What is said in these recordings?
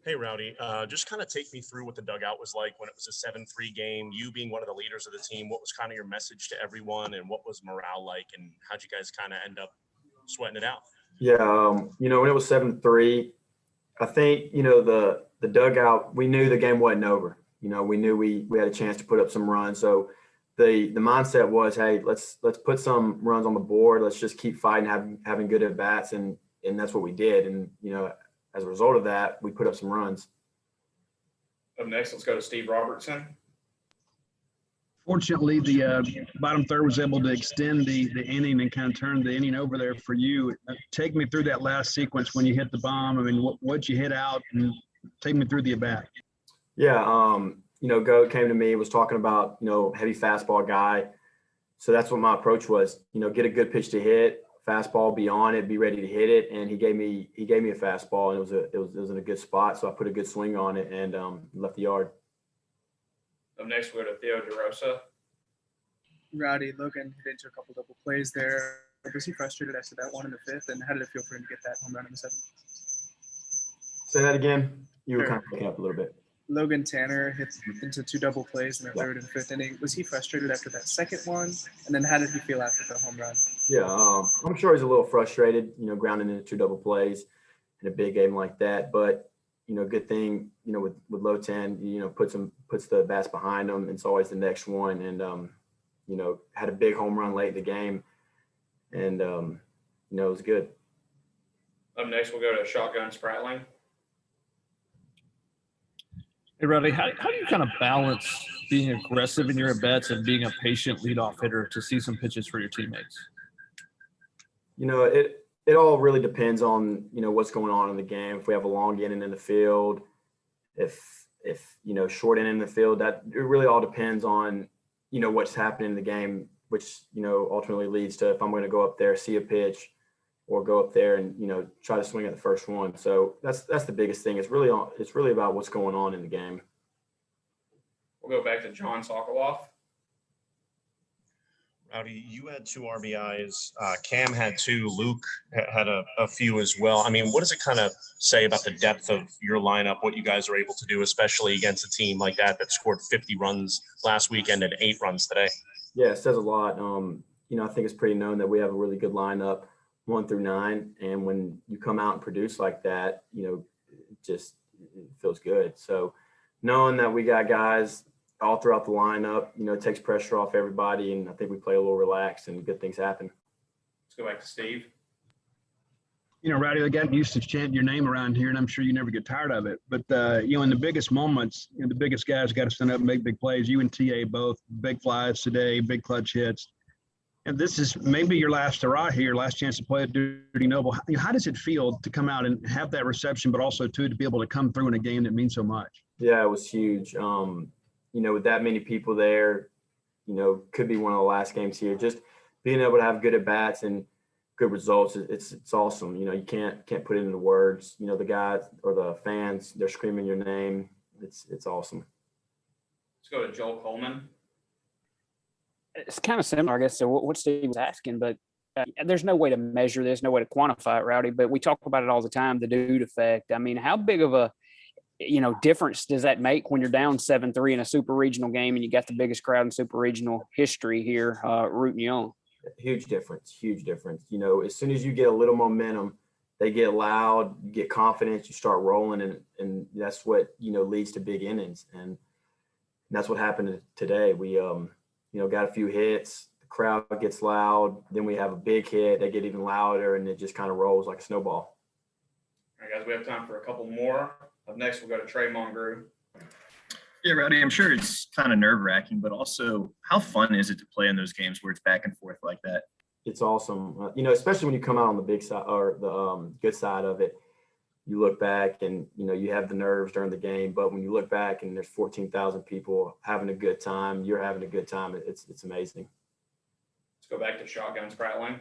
Hey, Rowdy, just kind of take me through what the dugout was like when it was a 7-3 game. You being one of the leaders of the team, what was kind of your message to everyone, and what was morale like, and how'd you guys kind of end up sweating it out? Yeah, when it was 7-3, I think the dugout. We knew the game wasn't over. We knew we had a chance to put up some runs. So the mindset was, hey, let's put some runs on the board. Let's just keep fighting, having good at bats, and that's what we did. And as a result of that, we put up some runs. Up next, let's go to Steve Robertson. Fortunately, the bottom third was able to extend the inning and kind of turn the inning over there for you. Take me through that last sequence when you hit the bomb. I mean, what'd you hit out, and take me through the at-bat. Yeah, Goat came to me, was talking about, heavy fastball guy. So that's what my approach was, get a good pitch to hit, fastball, be on it, be ready to hit it. And he gave me a fastball, and it was in a good spot. So I put a good swing on it and left the yard. Up next, we go to Theo DeRosa. Rowdy, Logan hit into a couple double plays there. Was he frustrated after that one in the fifth? And how did it feel for him to get that home run in the seventh? Say that again. You were Sure. kind of picking up a little bit. Logan Tanner hit into two double plays in the third and fifth inning. Was he frustrated after that second one? And then how did he feel after the home run? Yeah, I'm sure he's a little frustrated, grounding into two double plays in a big game like that. But, good thing, with low 10, puts the bats behind him. It's always the next one. And, had a big home run late in the game. And, it was good. Up next, we'll go to Shotgun Spratling. Hey, Rowdy, how do you kind of balance being aggressive in your at-bats and being a patient leadoff hitter to see some pitches for your teammates? It all really depends on, what's going on in the game. If we have a long inning in the field, if short inning in the field, that it really all depends on, what's happening in the game, which, ultimately leads to if I'm going to go up there, see a pitch, or go up there and, try to swing at the first one. So that's the biggest thing. It's really about what's going on in the game. We'll go back to John Sokoloff. Rowdy, you had 2 RBIs. Cam had 2. Luke had a few as well. I mean, what does it kind of say about the depth of your lineup, what you guys are able to do, especially against a team like that scored 50 runs last weekend and 8 runs today? Yeah, it says a lot. I think it's pretty known that we have a really good lineup, 1 through 9. And when you come out and produce like that, it feels good. So knowing that we got guys all throughout the lineup, it takes pressure off everybody. And I think we play a little relaxed and good things happen. Let's go back to Steve. Rowdy, I got used to chanting your name around here, and I'm sure you never get tired of it. But, in the biggest moments, the biggest guys got to stand up and make big plays. You and TA both, big flies today, big clutch hits. And this is maybe your last hurrah here, last chance to play at Duty Noble. How does it feel to come out and have that reception, but also, too, to be able to come through in a game that means so much? Yeah, it was huge. With that many people there, could be one of the last games here. Just being able to have good at-bats and good results, it's awesome. You can't put it into words. The guys or the fans, they're screaming your name. It's awesome. Let's go to Joel Coleman. It's kind of similar, I guess, to what Steve was asking, but there's no way to measure this, no way to quantify it, Rowdy, but we talk about it all the time, the dude effect. I mean, how big of a difference does that make when you're down 7-3 in a super regional game and you got the biggest crowd in super regional history here rooting you on? Huge difference. As soon as you get a little momentum, they get loud, you get confidence, you start rolling, and that's what, leads to big innings. And that's what happened today. We, got a few hits, the crowd gets loud, then we have a big hit, they get even louder, and it just kind of rolls like a snowball. All right, guys, we have time for a couple more. Up next, we'll go to Trey Mongrue. Yeah, Rowdy, I'm sure it's kind of nerve-wracking, but also how fun is it to play in those games where it's back and forth like that? It's awesome. Especially when you come out on the big side or the good side of it, you look back and, you have the nerves during the game, but when you look back and there's 14,000 people having a good time, you're having a good time. It's amazing. Let's go back to Shotgun Spratling.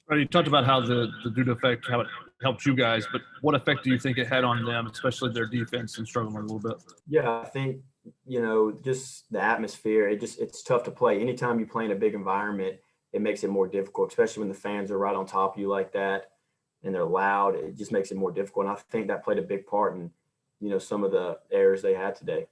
Right, you talked about how the dude effect, how it helped you guys, but what effect do you think it had on them, especially their defense and struggling a little bit? Yeah, I think, just the atmosphere, it's tough to play. Anytime you play in a big environment, it makes it more difficult, especially when the fans are right on top of you like that and they're loud. It just makes it more difficult. And I think that played a big part in, some of the errors they had today.